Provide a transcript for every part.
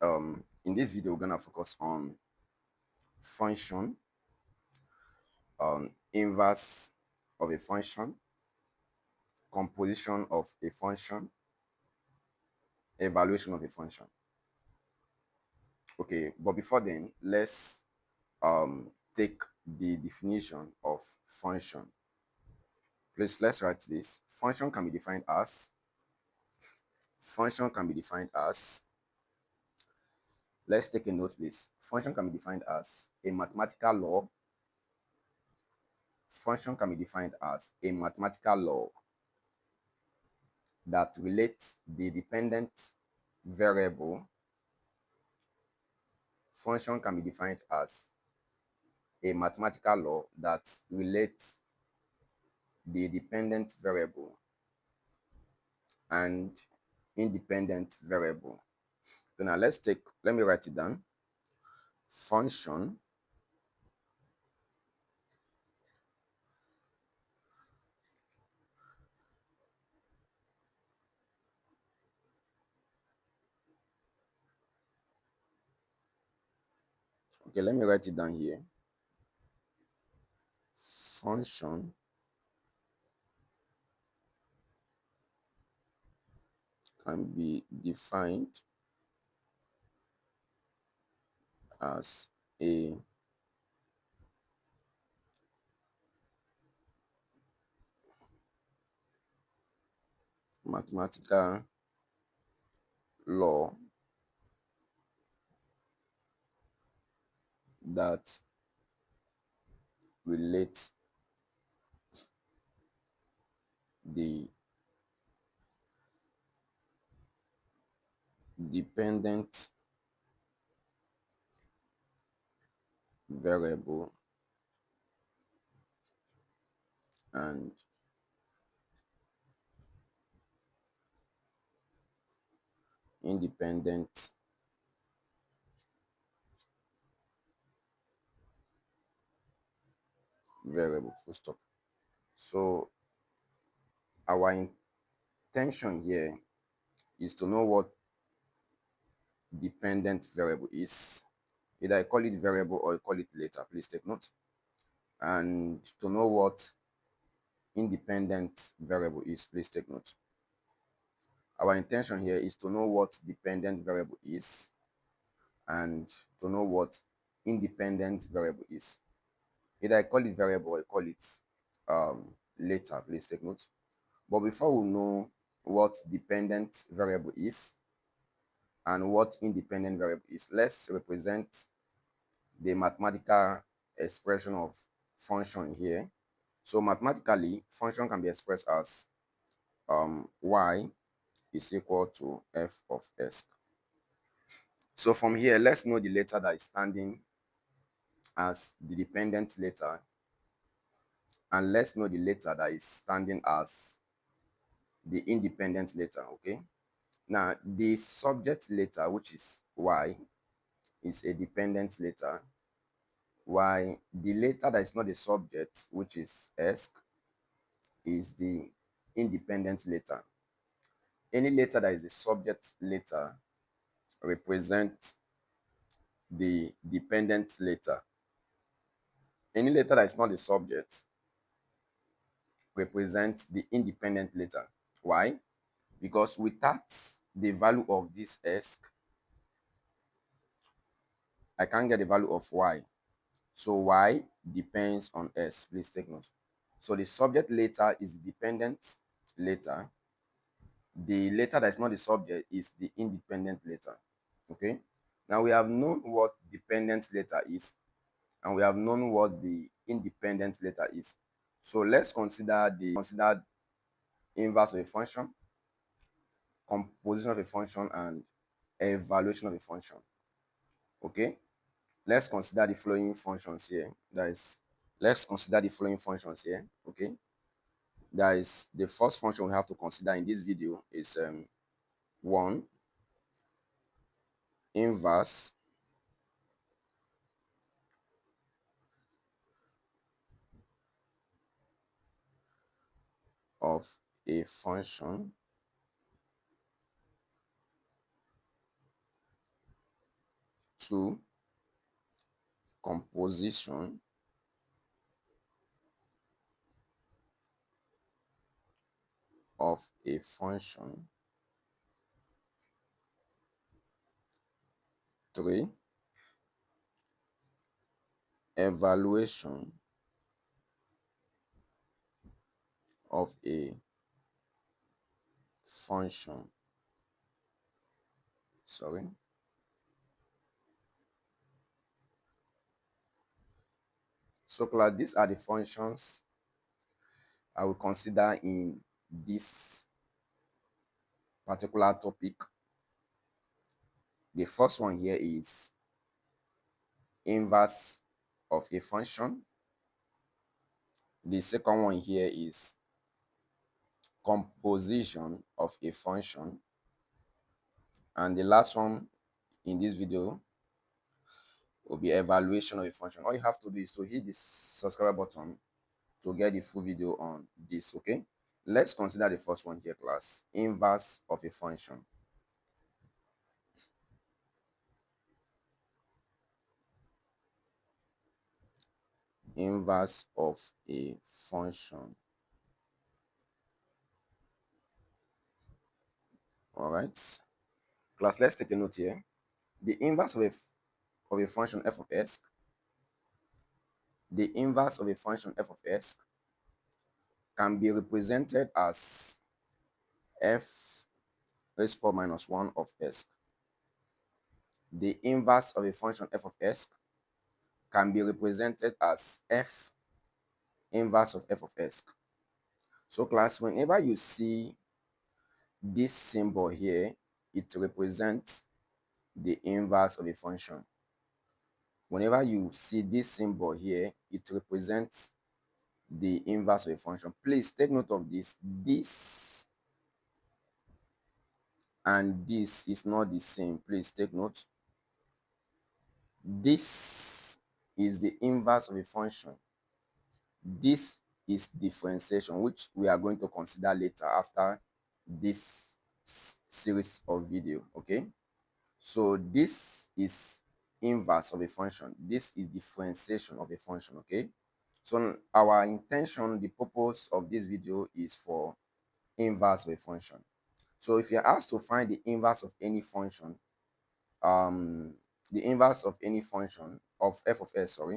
In this video, we're gonna focus on function, inverse of a function, composition of a function, evaluation of a function. Okay, but before then, let's take the definition of function. Please, let's write this. Function can be defined as, let's take a note, please. Function can be defined as a mathematical law. Function can be defined as a mathematical law that relates the dependent variable. Function can be defined as a mathematical law that relates the dependent variable and independent variable. So now let me write it down. Function okay, let me write it down here. Function can be defined as a mathematical law that relates the dependent variable and independent variable, full stop. So our intention here is to know what dependent variable is. Either I call it variable or I call it later, please take note. And to know what independent variable is, please take note. Our intention here is to know what dependent variable is and to know what independent variable is. Either I call it variable or I call it later, please take note. But before we know what dependent variable is and what independent variable is, let's represent the mathematical expression of function here. So mathematically, function can be expressed as y is equal to f of s. So from here, let's know the letter that is standing as the dependent letter, and let's know the letter that is standing as the independent letter. Okay, now the subject letter, which is y, is a dependent letter, while the letter that is not the subject, which is s, is the independent letter. Any letter that is the subject letter represents the dependent letter. Any letter that is not the subject represents the independent letter. Why? Because without the value of this s, I can't get the value of y. So y depends on s. Please take note. So the subject letter is the dependent letter. The letter that is not the subject is the independent letter. Okay. Now we have known what dependent letter is, and we have known what the independent letter is. So let's consider the inverse of a function, composition of a function, and evaluation of a function. Okay, let's consider the following functions here. Let's consider the following functions here. Okay, that is the first function we have to consider in this video is one, inverse of a function. 2. Composition of a function. 3. Evaluation of a function. Sorry. So class, these are the functions I will consider in this particular topic. The first one here is inverse of a function. The second one here is composition of a function. And the last one in this video will be evaluation of a function. All you have to do is to hit the subscribe button to get the full video on this, okay? Let's consider the first one here, class. Inverse of a function. Inverse of a function. All right. Class, let's take a note here. The inverse of a function f of s, the inverse of a function f of s can be represented as f raised to power minus 1 of s. The inverse of a function f of s can be represented as f inverse of f of s. So class, whenever you see this symbol here, it represents the inverse of a function. Whenever you see this symbol here, it represents the inverse of a function. Please take note of this. This and this is not the same. Please take note. This is the inverse of a function. This is differentiation, which we are going to consider later after this series of video, okay? So this is inverse of a function. This is differentiation of a function, okay? So our intention, the purpose of this video is for inverse of a function. So if you're asked to find the inverse of any function, the inverse of any function of f of s, sorry,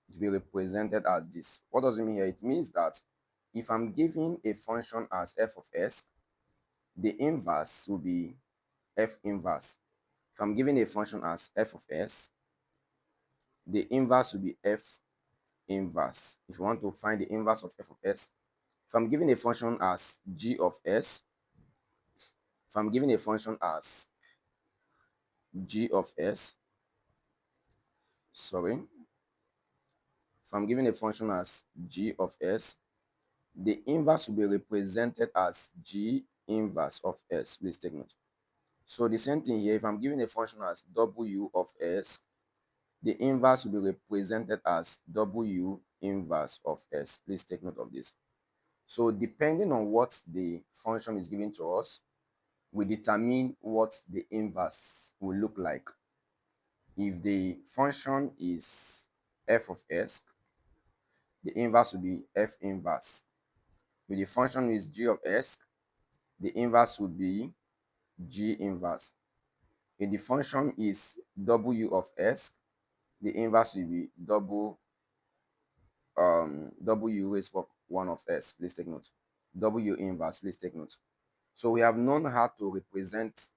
it will be represented as this. What does it mean here? It means that if I'm giving a function as f of s, the inverse will be f inverse. If I'm giving a function as f of s, the inverse will be f inverse. If you want to find the inverse of f of s, if I'm giving a function as g of s, if I'm giving a function as g of s, sorry, if I'm giving a function as g of s, the inverse will be represented as g inverse of s. Please take note. So the same thing here, if I'm giving a function as w of s, the inverse will be represented as w inverse of s. Please take note of this. So depending on what the function is given to us, we determine what the inverse will look like. If the function is f of s, the inverse will be f inverse. If the function is g of s, the inverse would be g inverse. If the function is w of s, the inverse will be w raised to 1 of s. Please take note. W inverse. Please take note. So we have known how to represent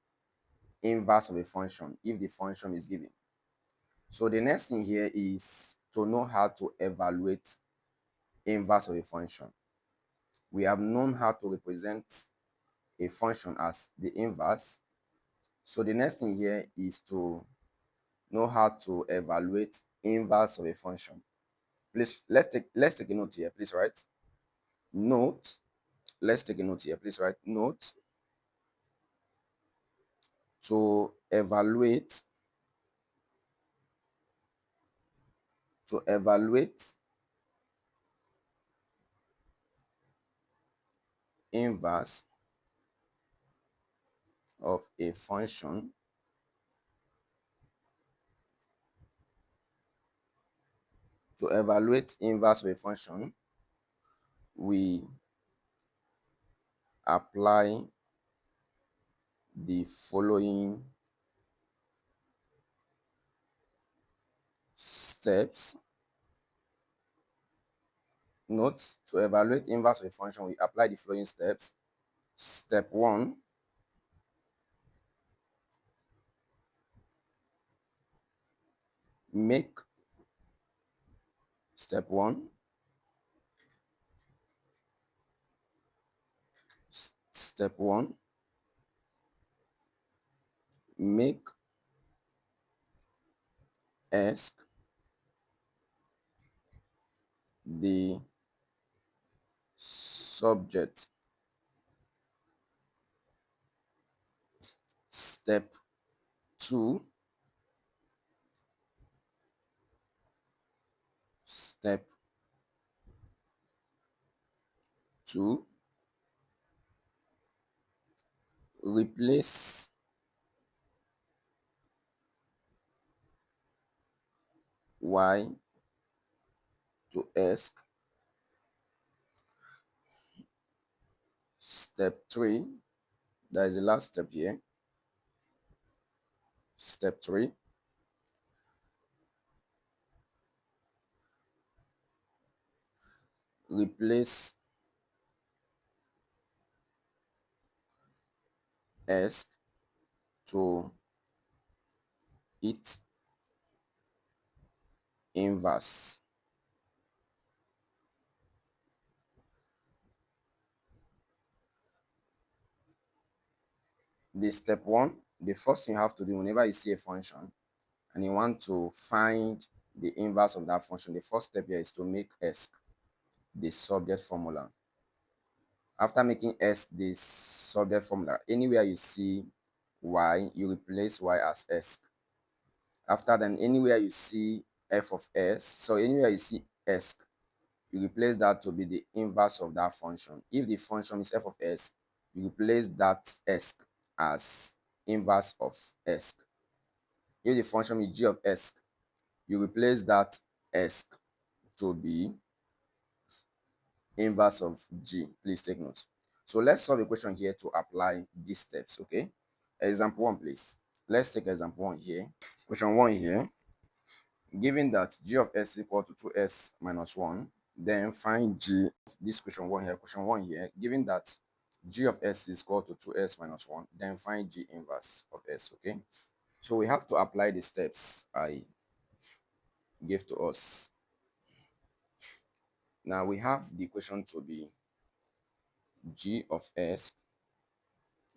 inverse of a function if the function is given. So the next thing here is to know how to evaluate inverse of a function. We have known how to represent a function as the inverse. So the next thing here is to know how to evaluate inverse of a function. Please let's take a note here. Please write note. Let's take a note here. Please write note to evaluate inverse of a function. To evaluate inverse of a function, we apply the following steps. Note, to evaluate inverse of a function, we apply the following steps. Step 1, make step 1 step 1 make ask the subject. Step 2, step 2, replace y to ask. Step 3, that is the last step here. Step 3, replace ask to its inverse. The step 1, the first thing you have to do whenever you see a function and you want to find the inverse of that function, the first step here is to make ask the subject formula. After making s the subject formula, anywhere you see y, you replace y as ask. After then, anywhere you see f of s, so anywhere you see ask, you replace that to be the inverse of that function. If the function is f of s, you replace that ask as inverse of ask. If the function is g of s, you replace that ask to be inverse of g. Please take note. So let's solve a question here to apply these steps, okay? Example 1, please. Let's take example 1 here. Question 1 here. Given that g of s is equal to 2s minus 1, then find g. This question 1 here. Question 1 here. Given that g of s is equal to 2s minus 1, then find g inverse of s, okay? So we have to apply the steps I gave to us. Now we have the equation to be g of s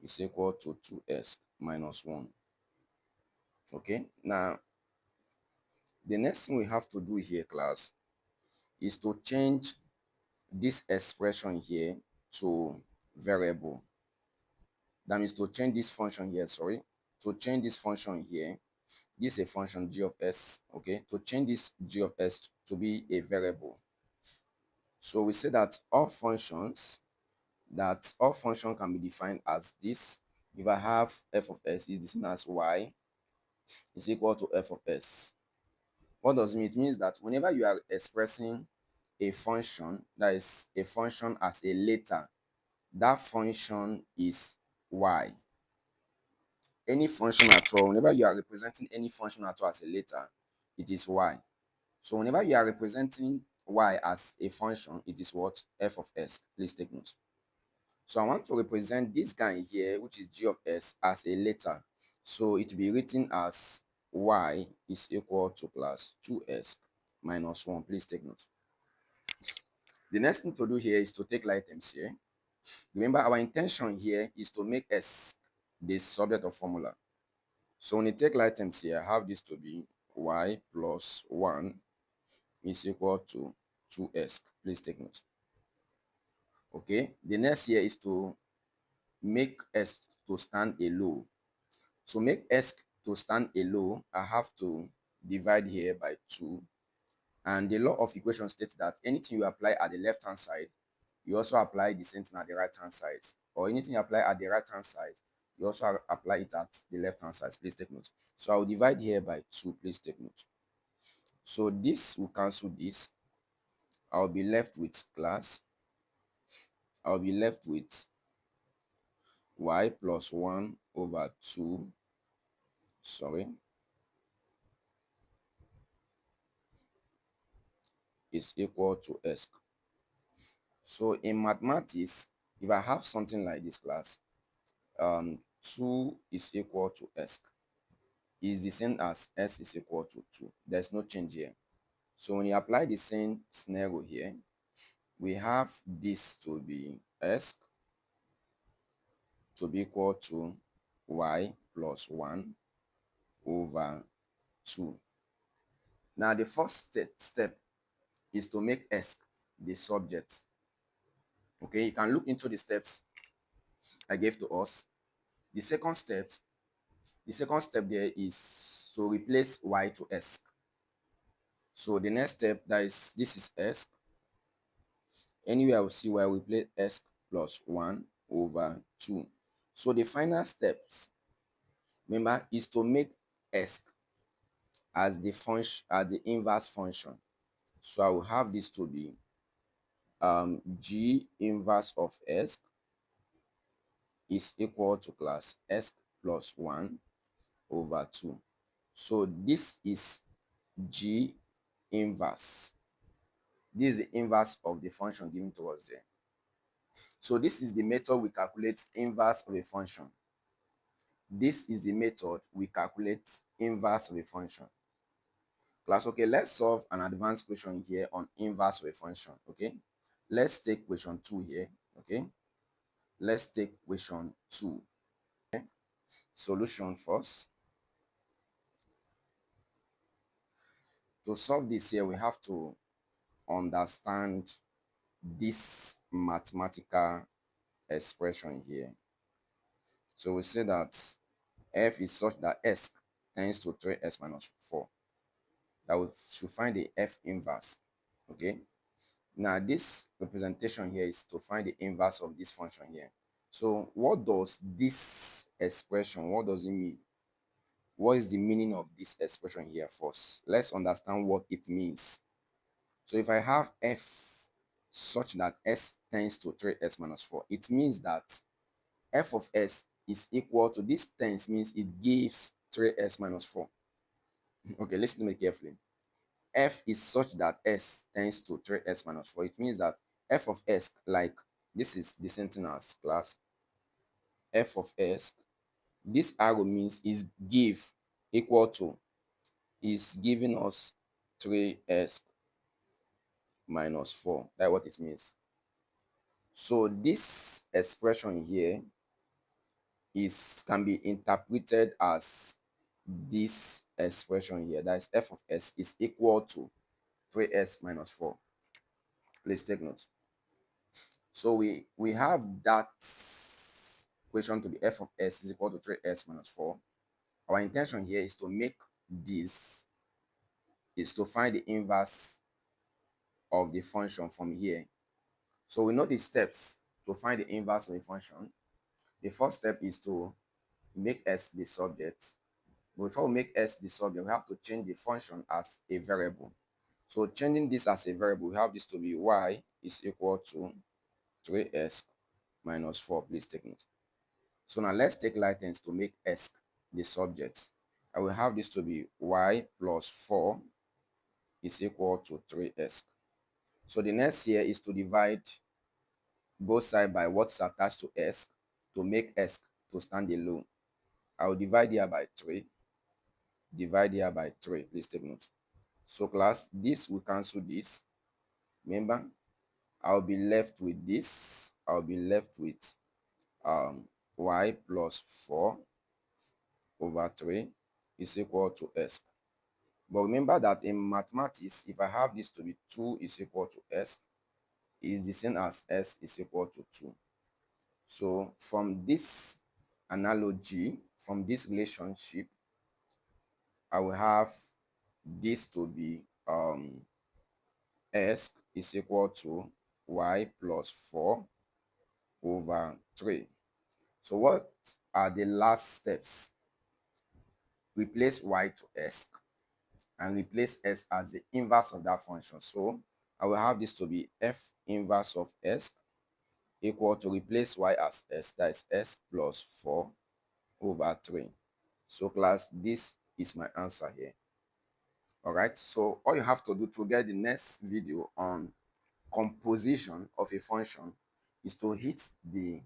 is equal to 2s minus 1. Okay, now the next thing we have to do here, class, is to change this expression here to variable. That means to change this function here, to change this function here, this is a function g of s, okay? To change this g of s to be a variable. So we say that all functions can be defined as this. If I have f of s is the same as y is equal to f of s. What does it mean? It means that whenever you are expressing a function, that is a function as a letter, that function is y. Any function at all, whenever you are representing any function at all as a letter, it is y. So whenever you are representing y as a function, it is what? F of s. Please take note. So I want to represent this guy here, which is g of s, as a letter. So it will be written as y is equal to plus 2s minus 1. Please take note. The next thing to do here is to take like items here. Remember, our intention here is to make s the subject of formula. So when you take like items here, I have this to be y plus 1 is equal to 2s. Please take note. Okay, the next here is to make s to stand alone. So make s to stand alone, I have to divide here by 2. And the law of equation states that anything you apply at the left hand side, you also apply the same thing at the right hand side. Or anything you apply at the right hand side, you also apply it at the left hand side. Please take note. So I will divide here by 2. Please take note. So this will cancel this. I'll be left with class. I'll be left with y plus 1 over 2, sorry, is equal to s. So in mathematics, if I have something like this class, 2 is equal to s is the same as s is equal to 2. There's no change here. So when you apply the same scenario here, we have this to be s to be equal to y plus 1 over 2. Now the first step is to make s the subject. Okay, you can look into the steps I gave to us. The second step, the second step there is to replace y to s. So the next step, that is, this is s. Anywhere I will see y, we replace s plus 1 over 2. So the final steps, remember, is to make s as the function, as the inverse function. So I will have this to be g inverse of s is equal to class s plus 1 over 2. So this is g inverse. This is the inverse of the function given to us there. So this is the method we calculate inverse of a function. This is the method we calculate inverse of a function. Class, okay, let's solve an advanced question here on inverse of a function. Okay, let's take question 2 here. Okay, let's take question 2. Okay? Solution first. To solve this here, we have to understand this mathematical expression here. So we say that f is such that s tends to 3s minus 4. That we should find the f inverse. Okay. Now this representation here is to find the inverse of this function here. So what does this expression, what does it mean? What is the meaning of this expression here first? Let's understand what it means. So if I have f such that s tends to 3s minus 4, it means that f of s is equal to, this tends means it gives 3s minus 4. Okay, listen to me carefully. F is such that s tends to 3s minus 4. It means that f of s, like this is the same thing as class f of s. This arrow means is give equal to, is giving us 3s minus 4. That's what it means. So this expression here is can be interpreted as this expression here, that is f of s is equal to 3s minus 4. Please take note. So we have that equation to be f of s is equal to 3s minus 4. Our intention here is to make this, is to find the inverse of the function from here. So we know the steps to find the inverse of a function. The first step is to make s the subject. But before we make s the subject, we have to change the function as a variable. So changing this as a variable, we have this to be y is equal to 3s minus 4. Please take note. So now let's take license to make s the subject. I will have this to be y plus 4 is equal to 3s. So the next here is to divide both sides by what's attached to s to make s to stand alone. I will divide here by 3, divide here by 3. Please take note. So class, this will cancel this. Remember, I'll be left with this. I'll be left with y plus 4 over 3 is equal to s. But remember that in mathematics, if I have this to be 2 is equal to s, is the same as s is equal to 2. So from this analogy, from this relationship, I will have this to be s is equal to y plus 4 over 3. So what are the last steps? Replace y to s and replace s as the inverse of that function. So I will have this to be f inverse of s equal to replace y as s, that is s plus 4 over 3. So class, this is my answer here. All right, so all you have to do to get the next video on composition of a function is to hit the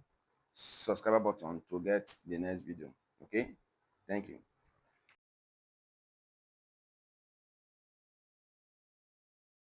subscribe button to get the next video. Okay, thank you.